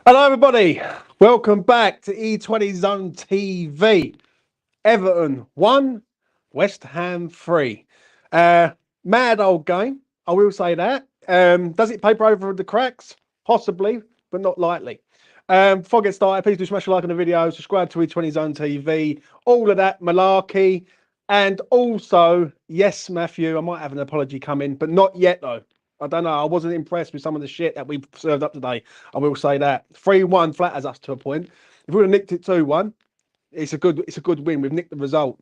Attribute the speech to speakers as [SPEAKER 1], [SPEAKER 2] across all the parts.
[SPEAKER 1] Hello, everybody. Welcome back to E20 Zone TV. Everton 1, West Ham 3. Mad old game, I will say that. Does it paper over the cracks? Possibly, but not likely. Before I get started, please do smash a like on the video, subscribe to E20 Zone TV, all of that malarkey. And also, yes, Matthew, I might have an apology coming, but not yet, though. I don't know. I wasn't impressed with some of the shit that we've served up today. I will say that 3-1 flatters us to a point. If we would have nicked it 2-1, it's a good win. We've nicked the result,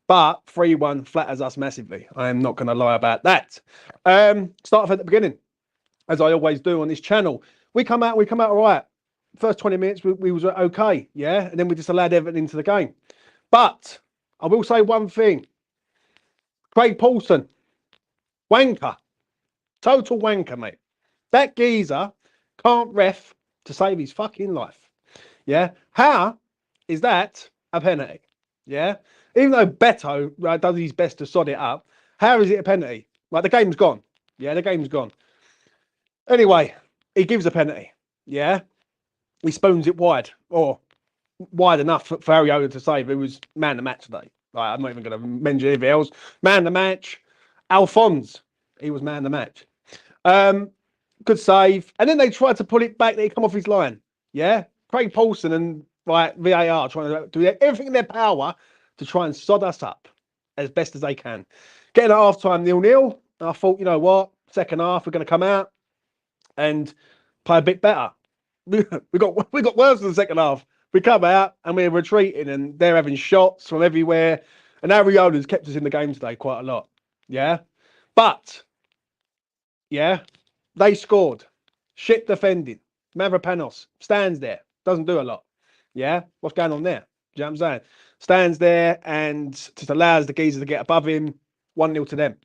[SPEAKER 1] but 3-1 flatters us massively. I am not going to lie about that. Start off at the beginning, as I always do on this channel. We come out all right. First 20 minutes we was okay, yeah, and then we just allowed Everton into the game. But I will say one thing: Craig Paulson, wanker. Total wanker, mate. That geezer can't ref to save his fucking life. Yeah. How is that a penalty? Yeah. Even though Beto does his best to sod it up, how is it a penalty? Like, the game's gone. Yeah, the game's gone. Anyway, he gives a penalty. Yeah. He spoons it wide, or wide enough for Areola to save, who was man of the match today. Like, I'm not even going to mention anything else. Man of the match, Alphonse. He was man of the match. Good save. And then they tried to pull it back. They come off his line. Yeah. Craig Paulson and VAR trying to do everything in their power to try and sod us up as best as they can. Getting at half time 0-0. I thought, you know what? Second half, we're going to come out and play a bit better. we got worse in the second half. We come out and we're retreating, and they're having shots from everywhere. And Areola's kept us in the game today quite a lot. Yeah. But yeah, they scored. Shit defending. Mavropanos stands there. Doesn't do a lot. Yeah? What's going on there? Do you know what I'm saying? Stands there and just allows the geezer to get above him. 1-0 to them.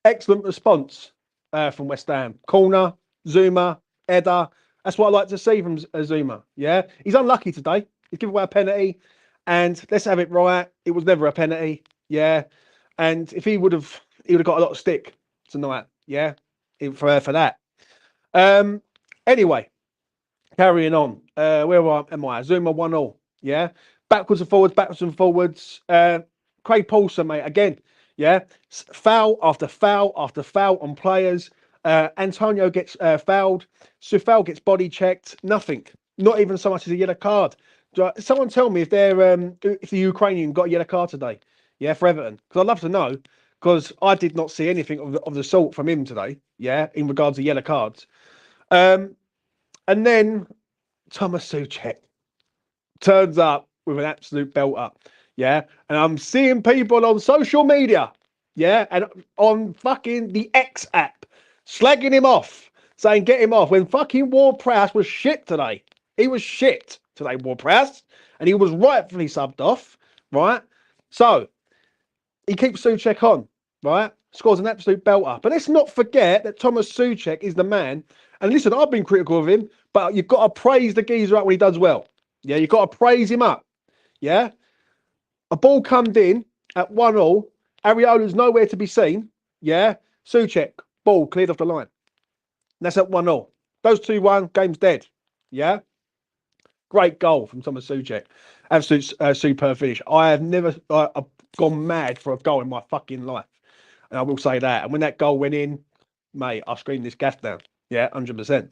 [SPEAKER 1] Excellent response from West Ham. Corner, Zuma, header. That's what I like to see from Zuma. Yeah? He's unlucky today. He's given away a penalty. And let's have it right. It was never a penalty. Yeah? And if he would have got a lot of stick tonight. Yeah? For that. Anyway, carrying on. Where am I? Zuma 1-0. Yeah. Backwards and forwards. Craig Paulson, mate, again. Yeah. Foul after foul after foul on players. Antonio gets fouled. Sufal gets body checked. Nothing. Not even so much as a yellow card. Someone tell me if the Ukrainian got a yellow card today. Yeah, for Everton. Because I'd love to know. Because I did not see anything of the sort from him today. Yeah, in regards to yellow cards. And then Thomas Souček turns up with an absolute belter. Yeah, and I'm seeing people on social media, yeah, and on fucking the X app, slagging him off, saying get him off, when fucking Ward-Prowse was shit today. He was shit today, Ward-Prowse, and he was rightfully subbed off, right? So he keeps Souček on, right? Scores an absolute belter. But let's not forget that Thomas Souček is the man. And listen, I've been critical of him, but you've got to praise the geezer up when he does well. Yeah, you've got to praise him up. Yeah. A ball comes in at 1-1. Areola's nowhere to be seen. Yeah. Souček, ball cleared off the line. And that's at 1-0. Goes 2-1, game's dead. Yeah. Great goal from Thomas Souček. Absolute superb finish. I have never I've gone mad for a goal in my fucking life. And I will say that. And when that goal went in, mate, I screamed this gaff down. Yeah, 100%.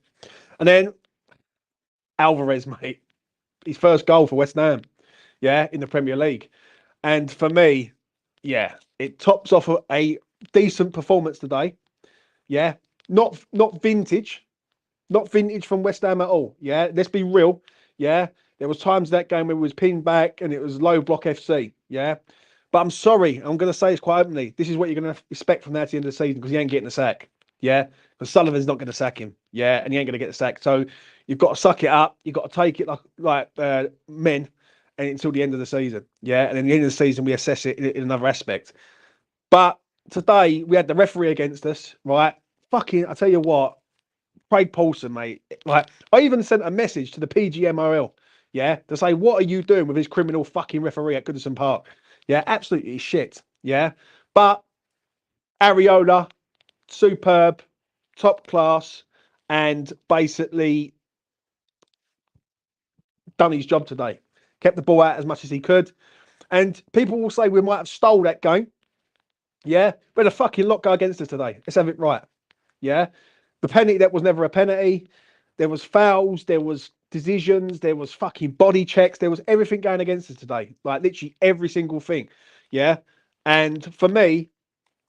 [SPEAKER 1] And then Alvarez, mate, his first goal for West Ham. Yeah, in the Premier League. And for me, yeah, it tops off a decent performance today. Yeah, not vintage. Not vintage from West Ham at all. Yeah, let's be real. Yeah, there was times that game where we was pinned back and it was low block FC. Yeah, but I'm sorry, I'm going to say this quite openly. This is what you're going to expect from that at the end of the season, because he ain't getting a sack. Yeah, because Sullivan's not going to sack him. Yeah, and he ain't going to get the sack. So you've got to suck it up. You've got to take it like men, and until the end of the season. Yeah, and at the end of the season we assess it in another aspect. But today we had the referee against us, right? Fucking, I tell you what. Craig Paulson, mate. Like, I even sent a message to the PGMOL, yeah, to say, what are you doing with this criminal fucking referee at Goodison Park? Yeah, absolutely shit. Yeah, but Areola, superb, top class, and basically done his job today. Kept the ball out as much as he could. And people will say we might have stole that game. Yeah, but a fucking lot go against us today. Let's have it right. Yeah, the penalty that was never a penalty. There was fouls. There was decisions. There was fucking body checks. There was everything going against us today. Like literally every single thing. Yeah, and for me,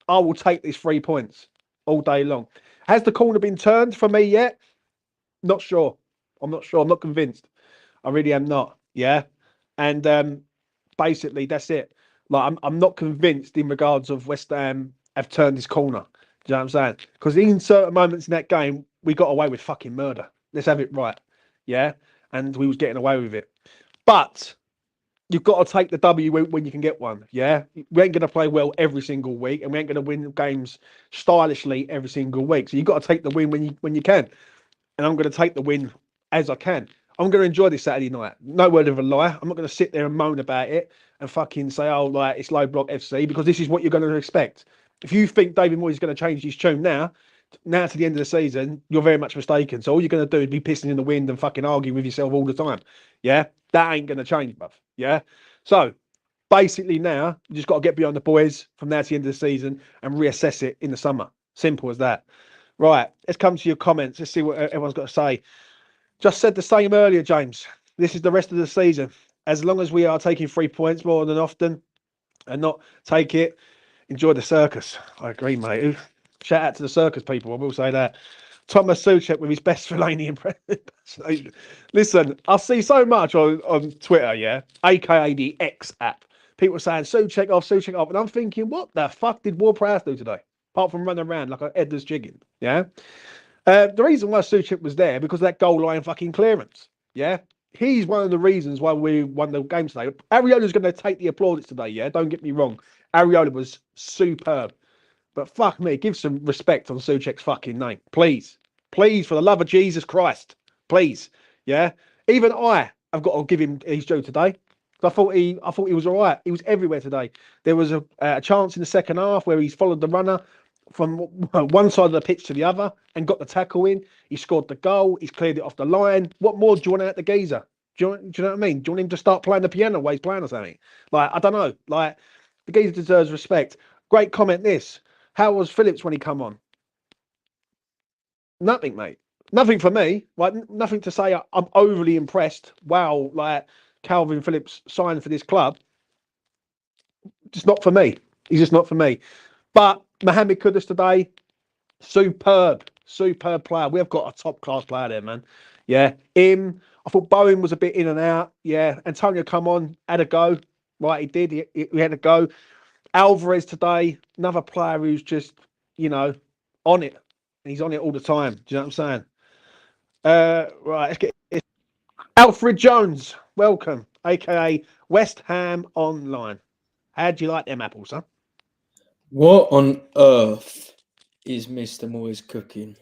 [SPEAKER 1] I will take these 3 points all day long. Has the corner been turned for me yet? Not sure. I'm not sure. I'm not convinced. I really am not. Yeah, and basically that's it. Like I'm not convinced in regards of West Ham have turned this corner. Do you know what I'm saying? Because in certain moments in that game, we got away with fucking murder. Let's have it right. Yeah, and we was getting away with it. But you've got to take the W when you can get one. Yeah, we ain't gonna play well every single week, and we ain't gonna win games stylishly every single week. So you've got to take the win when you can. And I'm going to take the win as I can. I'm going to enjoy this Saturday night. No word of a lie. I'm not going to sit there and moan about it and fucking say, oh, like it's low block FC, because this is what you're going to expect. If you think David Moyes is going to change his tune now to the end of the season, you're very much mistaken. So all you're going to do is be pissing in the wind and fucking arguing with yourself all the time. Yeah, that ain't going to change, bruv. Yeah. So basically now you just got to get beyond the boys from now to the end of the season and reassess it in the summer. Simple as that. Right, let's come to your comments. Let's see what everyone's got to say. Just said the same earlier, James. This is the rest of the season. As long as we are taking 3 points more than often and not take it, enjoy the circus. I agree, mate. Shout out to the circus people. I will say that. Thomas Suchek with his best Fellaini impression. Listen, I see so much on Twitter, yeah, aka the X app. People saying Suchek off, and I'm thinking, what the fuck did Ward-Prowse do today? Apart from running around like an headless chicken, yeah. The reason why Suchek was there because of that goal line fucking clearance, yeah. He's one of the reasons why we won the game today. Areola's going to take the applause today, yeah. Don't get me wrong. Areola was superb, but fuck me, give some respect on Suchek's fucking name, please, please, for the love of Jesus Christ, please, yeah. Even I have got to give him his due today. I thought he was all right. He was everywhere today. There was a chance in the second half where he's followed the runner from one side of the pitch to the other and got the tackle in. He scored the goal. He's cleared it off the line. What more do you want out the geezer? Do you know what I mean? Do you want him to start playing the piano while he's playing or something? Like, I don't know. Like, the geezer deserves respect. Great comment this. How was Phillips when he come on? Nothing, mate. Nothing for me. Like, nothing to say I'm overly impressed. Wow, like, Calvin Phillips signed for this club. Just not for me. He's just not for me. But Mohamed Kudus today, superb player. We've got a top class player there, man. Yeah, him. I thought Bowen was a bit in and out. Yeah, Antonio come on, had a go. Right, he did. He had a go. Alvarez today, another player who's just, on it. And he's on it all the time. Do you know what I'm saying? Right, let's get it. Alfred Jones, welcome, aka West Ham Online. How do you like them apples, huh?
[SPEAKER 2] What on earth is Mr. Moyes cooking?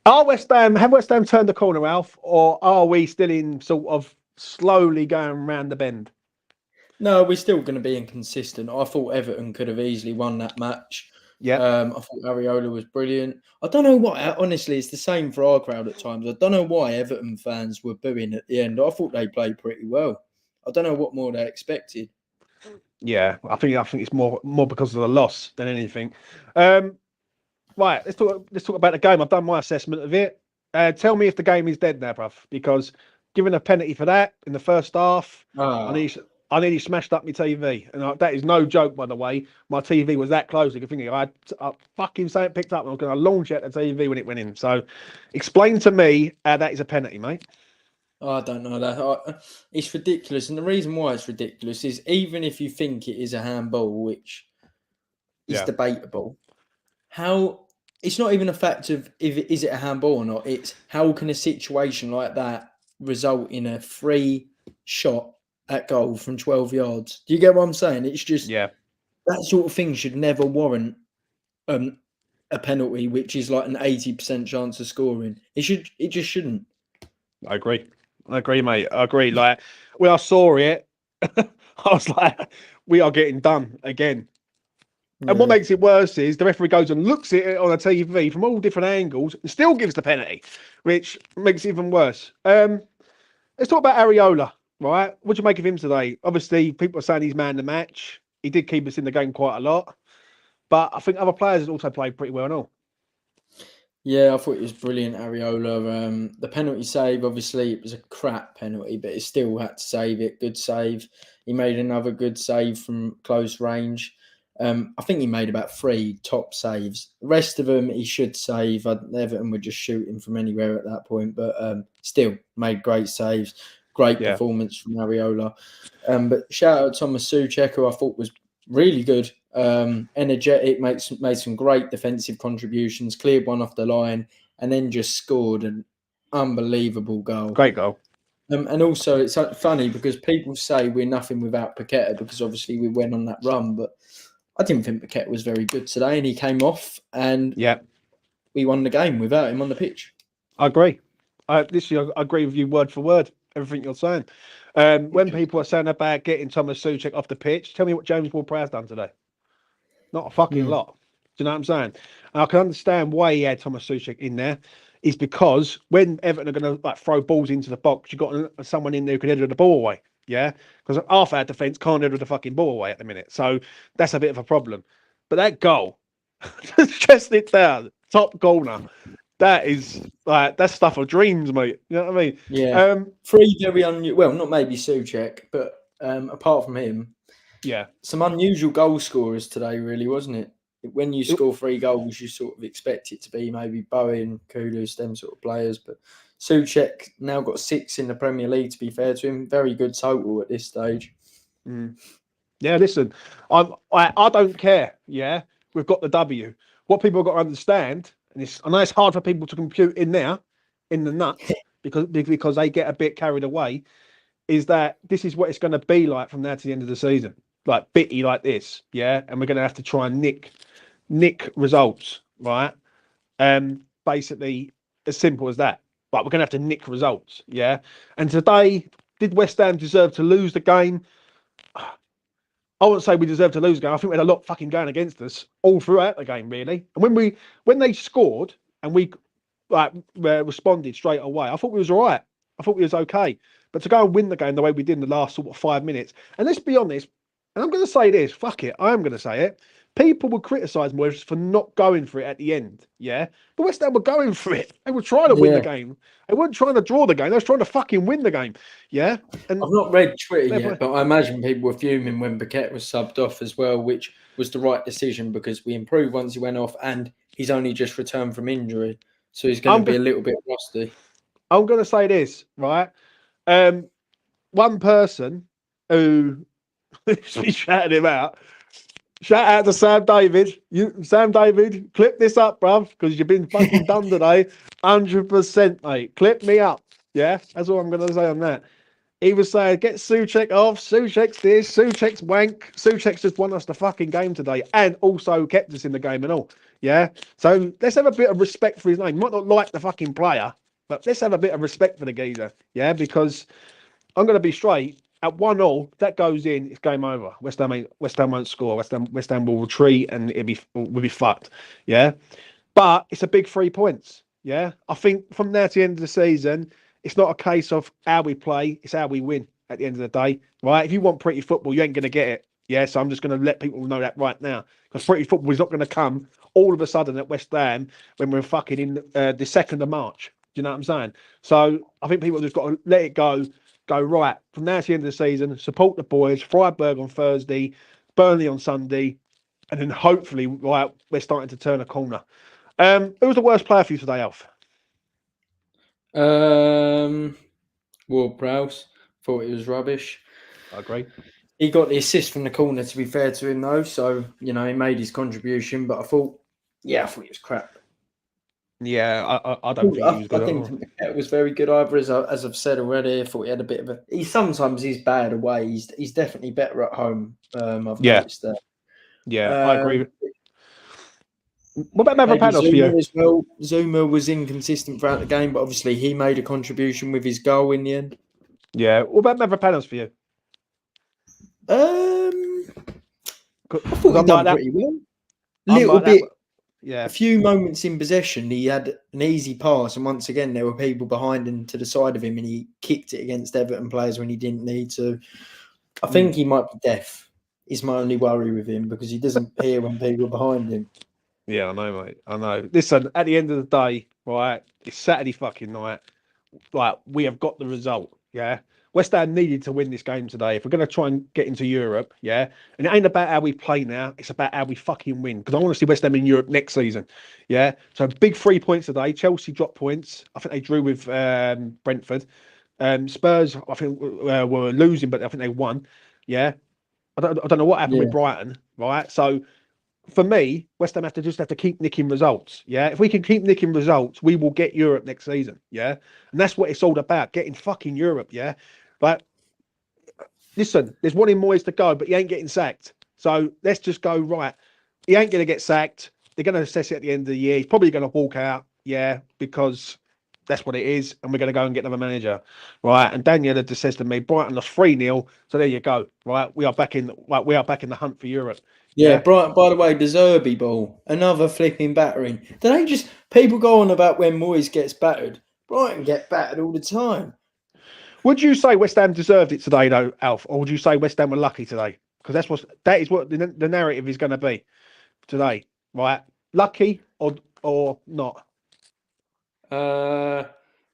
[SPEAKER 1] Have West Ham turned the corner, Alf, or are we still in sort of slowly going round the bend?
[SPEAKER 2] No, we're still going to be inconsistent. I thought Everton could have easily won that match.
[SPEAKER 1] Yeah.
[SPEAKER 2] I thought Areola was brilliant. I don't know why. Honestly, it's the same for our crowd at times. I don't know why Everton fans were booing at the end. I thought they played pretty well. I don't know what more they expected.
[SPEAKER 1] Yeah, I think it's more because of the loss than anything. Right, let's talk about the game. I've done my assessment of it. Tell me if the game is dead now, bruv, because given a penalty for that in the first half, I nearly smashed up my TV, and that is no joke, by the way. My TV was that close. You can think I had fucking something picked up, and I was going to launch at the TV when it went in. So, explain to me how that is a penalty, mate.
[SPEAKER 2] I don't know that. It's ridiculous, and the reason why it's ridiculous is even if you think it is a handball, which is debatable, how it's not even a fact of is it a handball or not. It's how can a situation like that result in a free shot at goal from 12 yards? Do you get what I'm saying? It's just that sort of thing should never warrant a penalty, which is like an 80% chance of scoring. It just shouldn't.
[SPEAKER 1] I agree, mate. I agree. Like when I saw it, I was like, we are getting done again. Yeah. And what makes it worse is the referee goes and looks at it on a TV from all different angles and still gives the penalty, which makes it even worse. Let's talk about Areola, right? What do you make of him today? Obviously, people are saying he's man of the match. He did keep us in the game quite a lot. But I think other players also played pretty well and all.
[SPEAKER 2] Yeah, I thought it was brilliant, Areola. The penalty save, obviously, it was a crap penalty, but he still had to save it. Good save. He made another good save from close range. I think he made about 3 top saves. The rest of them he should save. Everton were just shooting from anywhere at that point, but still made great saves. Great performance from Areola. But shout out Thomas Souček, who I thought was really good. Energetic, made some great defensive contributions, cleared one off the line, and then just scored an unbelievable goal.
[SPEAKER 1] Great goal.
[SPEAKER 2] And also, it's funny because people say we're nothing without Paqueta because obviously we went on that run, but I didn't think Paqueta was very good today, and he came off, and we won the game without him on the pitch.
[SPEAKER 1] I agree. I agree with you word for word, everything you're saying. When people are saying about getting Thomas Souček off the pitch, tell me what James Ward-Prowse done today. Not a fucking lot. Do you know what I'm saying? And I can understand why he had Thomas Souček in there. Is because when Everton are going to throw balls into the box, you've got someone in there who can header the ball away. Yeah, because half our defence can't header the fucking ball away at the minute, so that's a bit of a problem. But that goal, chest it down, top corner, that is that's stuff of dreams, mate. You know what I mean?
[SPEAKER 2] Yeah. 3 very unusual. Well, not maybe Souček, but apart from him, some unusual goal scorers today, really, wasn't it? When you score 3 goals, you sort of expect it to be maybe Bowen, Kudus, them sort of players. But Souček now got 6 in the Premier League, to be fair to him. Very good total at this stage.
[SPEAKER 1] Yeah, listen, I don't care. Yeah, we've got the W. What people have got to understand, and I know it's hard for people to compute in there, in the nuts, because they get a bit carried away, is that this is what it's going to be like from now to the end of the season. Like bitty like this, yeah, and we're going to have to try and nick results, right? Basically as simple as that. But we're going to have to nick results, yeah. And today, did West Ham deserve to lose the game? I wouldn't say we deserve to lose the game. I think we had a lot fucking going against us all throughout the game, really. And when they scored and we responded straight away, I thought we was all right. I thought we was okay. But to go and win the game the way we did in the last sort of 5 minutes, and let's be honest, and I'm going to say this, fuck it, I am going to say it. People would criticise Moyes for not going for it at the end, yeah? But West Ham were going for it. They were trying to win the game. They weren't trying to draw the game. They were trying to fucking win the game, yeah? And
[SPEAKER 2] I've not read Twitter yet, but I imagine people were fuming when Paqueta was subbed off as well, which was the right decision because we improved once he went off and he's only just returned from injury. So he's going to be a little bit rusty.
[SPEAKER 1] I'm going to say this, right? One person who shouted him out. Shout out to Sam David. Sam David, clip this up, bruv, because you've been fucking done today. 100%, mate. Clip me up. Yeah, that's all I'm going to say on that. He was saying, get Souček off. Souček's this. Souček's wank. Souček's just won us the fucking game today and also kept us in the game and all. Yeah? So let's have a bit of respect for his name. You might not like the fucking player, but let's have a bit of respect for the geezer. Yeah? Because I'm going to be straight. At 1-1, that goes in, it's game over. West Ham won't score. West Ham will retreat and we'll be fucked. Yeah. But it's a big 3 points. Yeah. I think from now to the end of the season, it's not a case of how we play, it's how we win at the end of the day. Right. If you want pretty football, you ain't gonna get it. Yeah. So I'm just gonna let people know that right now. Because pretty football is not gonna come all of a sudden at West Ham when we're fucking in the 2nd of March. Do you know what I'm saying? So I think people have just got to let it go right from now to the end of the season, support the boys, Freiburg on Thursday, Burnley on Sunday, and then hopefully we're starting to turn a corner. Who was the worst player for you today, Alf?
[SPEAKER 2] Ward-Prowse. Thought it was rubbish.
[SPEAKER 1] I agree.
[SPEAKER 2] He got the assist from the corner, to be fair to him, though. So, he made his contribution, but I thought it was crap.
[SPEAKER 1] Yeah, I don't think he was good.
[SPEAKER 2] I didn't think it was very good either, as I've said already. I thought he had a bit of sometimes he's bad away. He's definitely better at home. I've noticed that.
[SPEAKER 1] Yeah, I agree. What about Mavropanos for you?
[SPEAKER 2] As well. Zuma was inconsistent throughout the game, but obviously he made a contribution with his goal in the end.
[SPEAKER 1] Yeah. What about Mavropanos for you?
[SPEAKER 2] I thought he done pretty well. Little bit.
[SPEAKER 1] Yeah.
[SPEAKER 2] A few moments in possession, he had an easy pass, and once again, there were people behind him to the side of him, and he kicked it against Everton players when he didn't need to. I think he might be deaf. Is my only worry with him because he doesn't hear when people are behind him.
[SPEAKER 1] Yeah, I know, mate. I know. Listen, at the end of the day, right, it's Saturday fucking night. Like, we have got the result, yeah? West Ham needed to win this game today. If we're going to try and get into Europe, yeah? And it ain't about how we play now. It's about how we fucking win. Because I want to see West Ham in Europe next season, yeah? So, big 3 points today. Chelsea dropped points. I think they drew with Brentford. Spurs, I think, were losing, but I think they won, yeah? I don't know what happened with Brighton, right? So, for me, West Ham just have to keep nicking results. Yeah, if we can keep nicking results, we will get Europe next season. Yeah, and that's what it's all about, getting fucking Europe. Yeah, but listen, there's one in Moyes to go, but he ain't getting sacked. So let's just go right. He ain't gonna get sacked. They're gonna assess it at the end of the year. He's probably gonna walk out. Yeah, because that's what it is, and we're going to go and get another manager, right? And Daniel just says to me, Brighton lost 3-0, so there you go, right? We are back in the hunt for Europe.
[SPEAKER 2] Yeah, Brighton. By the way, the Zerbi ball, another flipping battering. Don't they just people go on about when Moyes gets battered? Brighton get battered all the time.
[SPEAKER 1] Would you say West Ham deserved it today, though, Alf, or would you say West Ham were lucky today? Because that is what the narrative is going to be today, right? Lucky or not?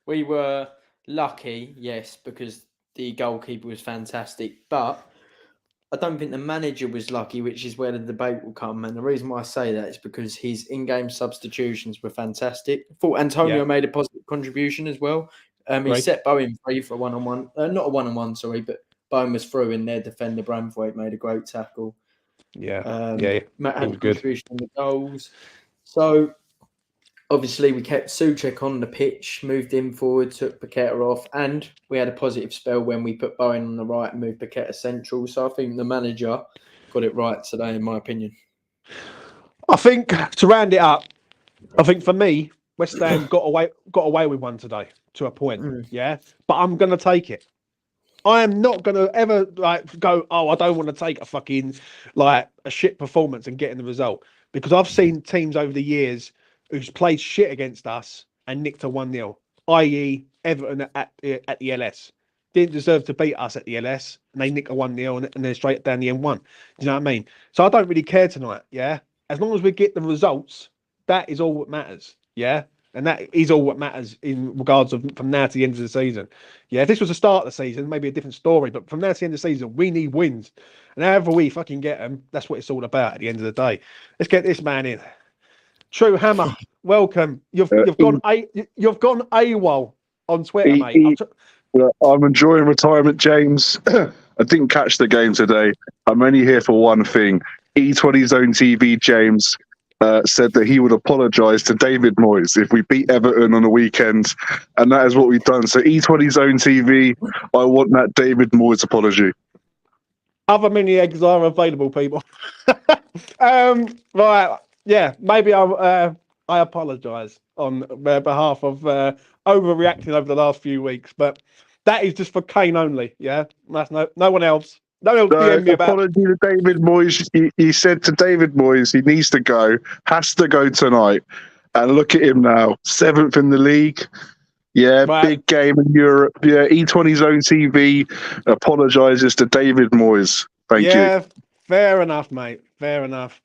[SPEAKER 2] We were lucky, yes, because the goalkeeper was fantastic, but I don't think the manager was lucky, which is where the debate will come. And the reason why I say that is because his in-game substitutions were fantastic. I thought Antonio made a positive contribution as well. He set Bowen free for a one-on-one, not a one-on-one, sorry, but Bowen was through in there. Defender Bramthwaite made a great tackle. Matt had a contribution in the goals. So obviously, we kept Souček on the pitch, moved him forward, took Paqueta off, and we had a positive spell when we put Bowen on the right and moved Paqueta central. So I think the manager got it right today, in my opinion.
[SPEAKER 1] I think to round it up, I think for me, West Ham got away with one today to a point. Yeah, but I'm going to take it. I am not going to ever go, I don't want to take a fucking a shit performance and get in the result, because I've seen teams over the years who's played shit against us and nicked a 1-0, i.e. Everton at the LS. Didn't deserve to beat us at the LS, and they nick a 1-0 and then straight down the M1. Do you know what I mean? So I don't really care tonight, yeah? As long as we get the results, that is all that matters, yeah? And that is all what matters in regards of from now to the end of the season. Yeah, if this was the start of the season, maybe a different story. But from now to the end of the season, we need wins. And however we fucking get them, that's what it's all about at the end of the day. Let's get this man in. True Hammer, welcome. You've gone AWOL on Twitter, mate.
[SPEAKER 3] I'm enjoying retirement, James. I didn't catch the game today. I'm only here for one thing. E20 Zone TV, James, said that he would apologise to David Moyes if we beat Everton on the weekend, and that is what we've done. So E20 Zone TV, I want that David Moyes apology.
[SPEAKER 1] Other mini eggs are available, people. Right, yeah, maybe I apologise on behalf of overreacting over the last few weeks, but that is just for Kane only. Yeah, that's no one else. No one else DM me about.
[SPEAKER 3] Apology to David Moyes. He said to David Moyes he needs to go, has to go tonight, and look at him now, 7th in the league. Yeah, big game in Europe. Yeah, E20 Zone TV apologises to David Moyes. Thank you.
[SPEAKER 1] Yeah, fair enough, mate. Fair enough.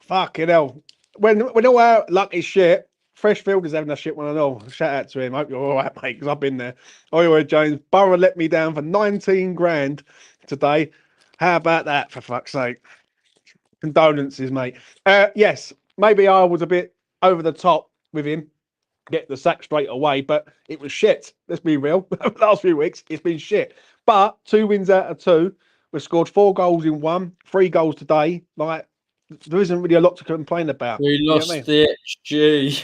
[SPEAKER 1] Fucking hell. When all our luck is shit, Freshfield is having a shit one and all. Shout out to him. Hope you're all right, mate, because I've been there. Anyway, James, Borough let me down for 19 grand today. How about that, for fuck's sake? Condolences, mate. Yes, maybe I was a bit over the top with him. Get the sack straight away, but it was shit. Let's be real. Last few weeks, it's been shit. But 2 wins out of 2. We've scored 4 goals in 1, 3 goals today. There isn't really a lot to complain about.
[SPEAKER 2] We lost the XG.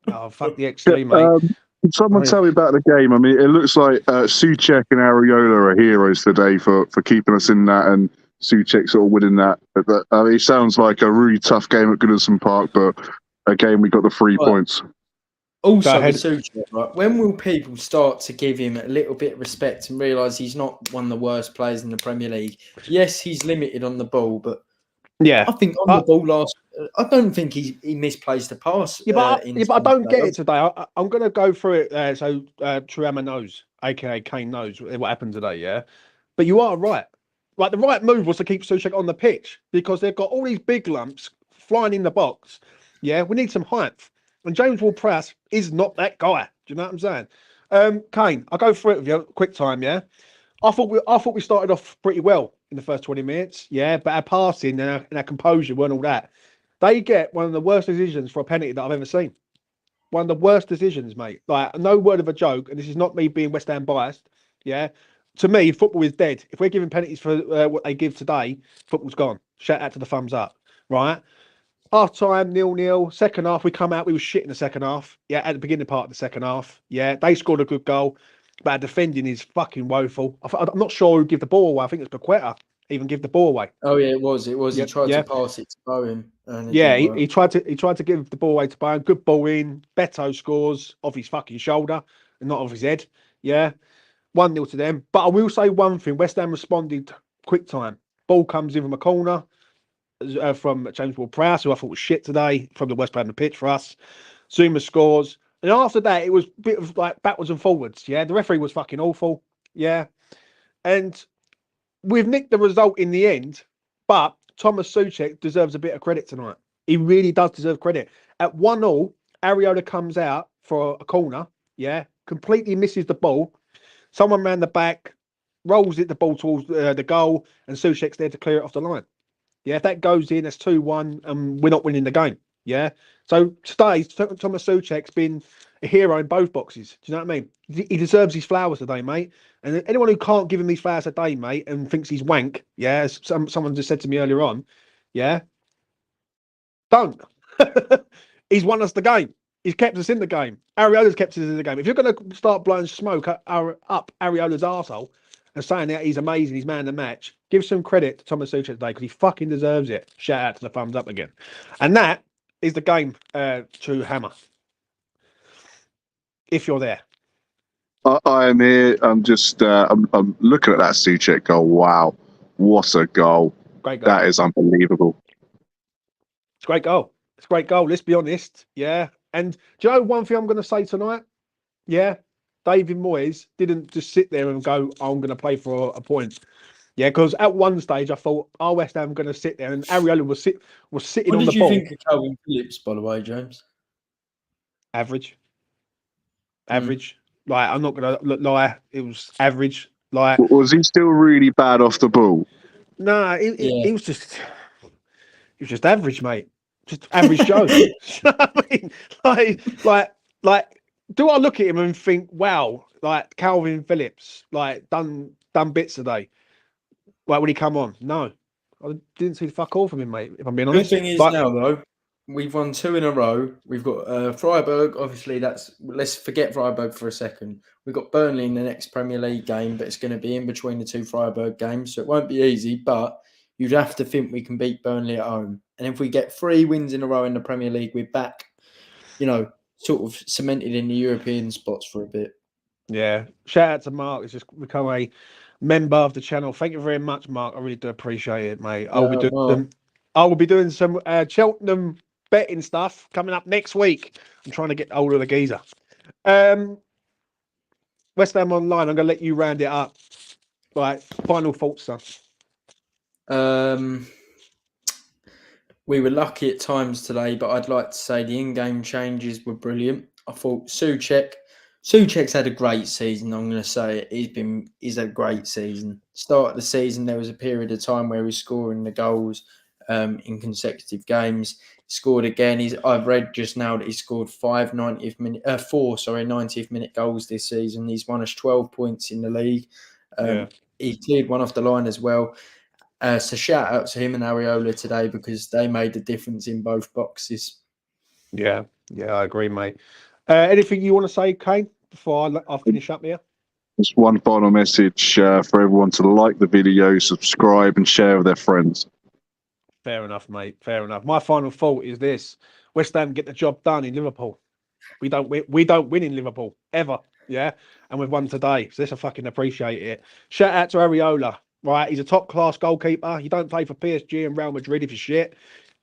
[SPEAKER 1] Oh, fuck the XG, mate.
[SPEAKER 3] Can someone tell me about the game? I mean, it looks like Souček and Areola are heroes today for keeping us in that, and Souček sort of winning that. It sounds like a really tough game at Goodison Park, but again, we got the 3 points.
[SPEAKER 2] Also, with Souček, right? When will people start to give him a little bit of respect and realise he's not one of the worst players in the Premier League? Yes, he's limited on the ball, but
[SPEAKER 1] Yeah.
[SPEAKER 2] I think on the ball I don't think he misplaced the pass.
[SPEAKER 1] But I don't get it today. I'm going to go through it. So Truama knows, aka Kane knows what happened today. Yeah, but you are right. Like the right move was to keep Souček on the pitch because they've got all these big lumps flying in the box. Yeah, we need some height, and James Ward-Prowse is not that guy. Do you know what I'm saying? Kane, I'll go through it with you quick time. Yeah, I thought we started off pretty well in the first 20 minutes. Yeah, but our passing and our composure weren't all that. They get one of the worst decisions for a penalty that I've ever seen. One of the worst decisions, mate. Like, no word of a joke, and this is not me being West Ham biased. Yeah, to me, football is dead. If we're giving penalties for what they give today, football's gone. Shout out to the thumbs up, right? Half time, 0-0. Second half, we come out. We were shit in the second half. Yeah, at the beginning part of the second half. Yeah, they scored a good goal, but our defending is fucking woeful. I'm not sure who give the ball away. I think it's Paqueta even give the ball away.
[SPEAKER 2] Oh yeah, it was.
[SPEAKER 1] Yeah,
[SPEAKER 2] he tried to pass it to Bowen.
[SPEAKER 1] Yeah, he tried to give the ball away to Bowen. Good ball in. Beto scores off his fucking shoulder and not off his head. Yeah, 1-0 to them. But I will say one thing: West Ham responded quick time. Ball comes in from a corner from James Ward-Prowse, who I thought was shit today, from the West Ham pitch for us. Zuma scores, and after that, it was a bit of like backwards and forwards. Yeah, the referee was fucking awful. Yeah, and we've nicked the result in the end, but Thomas Souček deserves a bit of credit tonight. He really does deserve credit. At 1-0, Areola comes out for a corner, yeah, completely misses the ball. Someone ran the back, rolls the ball towards the goal, and Souček's there to clear it off the line. Yeah, if that goes in, that's 2-1, and we're not winning the game. Yeah. So today, Thomas Souček's been a hero in both boxes. Do you know what I mean? He deserves his flowers today, mate. And anyone who can't give him these flowers today, mate, and thinks he's wank, yeah, as someone just said to me earlier on, yeah, don't. He's won us the game. He's kept us in the game. Areola's kept us in the game. If you're going to start blowing smoke up Areola's arsehole and saying that he's amazing, he's man of the match, give some credit to Thomas Souček today because he fucking deserves it. Shout out to the thumbs up again. And that is the game to hammer. If you're there.
[SPEAKER 3] I am here. I'm just I'm looking at that Souček goal. Wow, what a goal!
[SPEAKER 1] Great goal.
[SPEAKER 3] That is unbelievable.
[SPEAKER 1] It's a great goal. It's a great goal. Let's be honest. Yeah. And do you know one thing I'm going to say tonight? Yeah. David Moyes didn't just sit there and go, I'm going to play for a point. Yeah, because at one stage I thought, West Ham going to sit there, and Areola was sitting on the ball.
[SPEAKER 2] What did you think of Calvin Phillips, by the way, James?
[SPEAKER 1] Average. Like, I'm not going to lie, it was average. Like,
[SPEAKER 3] was he still really bad off the ball?
[SPEAKER 1] No, he was just average, mate. Just average Joe. I mean, like, do I look at him and think, wow, like Calvin Phillips, like done bits today? Like when he come on? No, I didn't see the fuck all from him, mate. If I'm being honest.
[SPEAKER 2] The thing is now though, we've won 2 in a row. We've got Freiburg. Obviously, let's forget Freiburg for a second. We've got Burnley in the next Premier League game, but it's going to be in between the 2 Freiburg games, so it won't be easy. But you'd have to think we can beat Burnley at home, and if we get 3 wins in a row in the Premier League, we're back. Sort of cemented in the European spots for a bit.
[SPEAKER 1] Yeah. Shout out to Mark. He's just become a member of the channel. Thank you very much, Mark. I really do appreciate it, mate. I will be doing some Cheltenham betting stuff coming up next week. I'm trying to get hold of the geezer. West Ham Online. I'm going to let you round it up. Right, final thoughts, son.
[SPEAKER 2] We were lucky at times today, but I'd like to say the in-game changes were brilliant. I thought Souček's had a great season. I'm going to say it. He's had a great season. Start of the season, there was a period of time where he was scoring the goals in consecutive games. He scored again. I've read just now that he scored 4 90th minute goals this season. He's won us 12 points in the league. He cleared one off the line as well. So shout out to him and Areola today because they made the difference in both boxes.
[SPEAKER 1] Yeah, I agree, mate. Anything you want to say, Kane, before I finish up here?
[SPEAKER 3] Just one final message for everyone to like the video, subscribe, and share with their friends.
[SPEAKER 1] Fair enough, mate. Fair enough. My final thought is this: West Ham get the job done in Liverpool. We don't win in Liverpool ever. Yeah, and we've won today, so let's fucking appreciate it. Shout out to Areola. right? He's a top class goalkeeper. You don't play for PSG and Real Madrid if you're shit.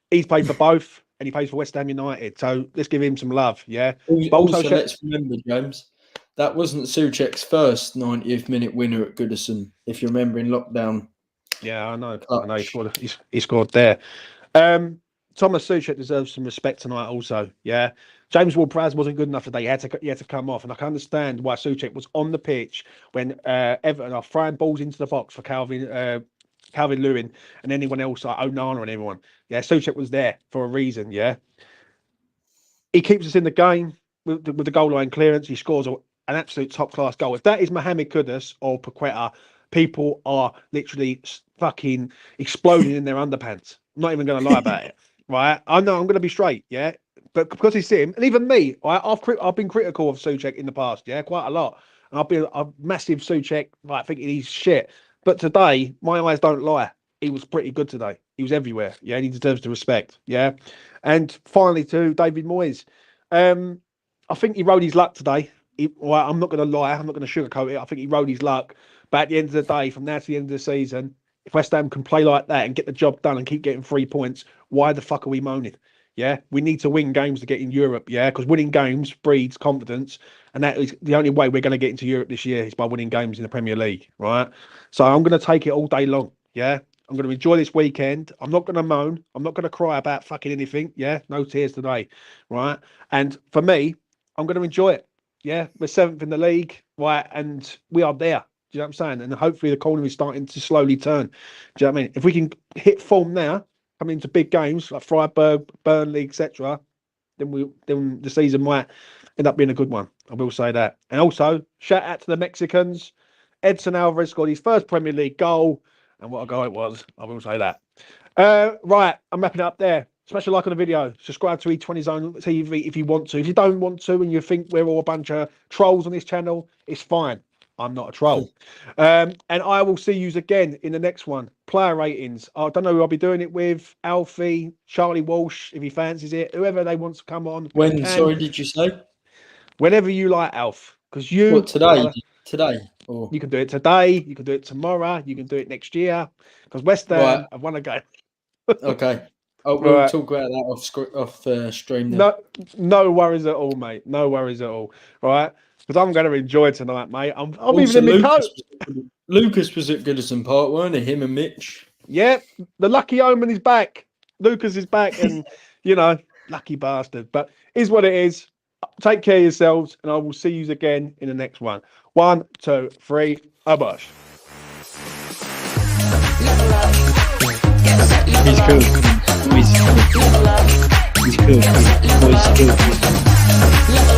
[SPEAKER 1] He's played for both, and he plays for West Ham United. So let's give him some love, yeah. But
[SPEAKER 2] also let's remember, James, that wasn't Souček's first 90th minute winner at Goodison, if you remember in lockdown.
[SPEAKER 1] Yeah, I know. He scored there. Thomas Souček deserves some respect tonight also, yeah. James Ward-Prowse wasn't good enough today. He had to come off, and I can understand why Souček was on the pitch when Everton are throwing balls into the box for Calvin Lewin and anyone else like Onana and everyone. Yeah, Souček was there for a reason, yeah. He keeps us in the game with the goal line clearance. He scores an absolute top-class goal. If that is Mohamed Kudus or Paqueta, people are literally fucking exploding in their underpants. I'm not even going to lie about it, right? I know I'm going to be straight, yeah? But because he's him, and even me, right, I've been critical of Souček in the past, yeah, quite a lot. And I've been a massive Souček, like, thinking he's shit. But today, my eyes don't lie. He was pretty good today. He was everywhere, yeah, and he deserves the respect, yeah? And finally, to David Moyes. I think he rode his luck today. I'm not going to lie. I'm not going to sugarcoat it. I think he rode his luck. But at the end of the day, from now to the end of the season, if West Ham can play like that and get the job done and keep getting 3 points, why the fuck are we moaning? Yeah, we need to win games to get in Europe. Yeah, because winning games breeds confidence, and that is the only way we're going to get into Europe this year is by winning games in the Premier League, right? So I'm going to take it all day long. Yeah, I'm going to enjoy this weekend. I'm not going to moan. I'm not going to cry about fucking anything. Yeah, no tears today, right? And for me, I'm going to enjoy it. Yeah, we're 7th in the league, right? And we are there. Do you know what I'm saying? And hopefully the corner is starting to slowly turn. Do you know what I mean? If we can hit form now, coming into big games like Freiburg, Burnley, etc., then the season might end up being a good one. I will say that. And also, shout out to the Mexicans. Edson Alvarez scored his first Premier League goal, and what a goal it was. I will say that. Right, I'm wrapping it up there. Smash a like on the video. Subscribe to E20 Zone TV if you want to. If you don't want to and you think we're all a bunch of trolls on this channel, it's fine. I'm not a troll. And I will see you again in the next one. Player ratings. I don't know who I'll be doing it with. Alfie, Charlie Walsh, if he fancies it. Whoever they want to come on.
[SPEAKER 2] When, sorry, did you say?
[SPEAKER 1] Whenever you like, Alf. Because you...
[SPEAKER 2] What, today? Today? Or...
[SPEAKER 1] You can do it today. You can do it tomorrow. You can do it next year. Because West Ham have won a game.
[SPEAKER 2] Okay. Oh, we'll talk about that off stream then.
[SPEAKER 1] No worries at all, mate. No worries at all. Right? Because I'm going to enjoy tonight, mate. I'm even in my coat.
[SPEAKER 2] Lucas was at Goodison Park, weren't he? Him and Mitch.
[SPEAKER 1] Yeah, the lucky omen is back. Lucas is back, and you know, lucky bastard. But is what it is. Take care of yourselves, and I will see you again in the next one. 1, 2, 3, abash.
[SPEAKER 2] He's cool. He's cool. He's cool.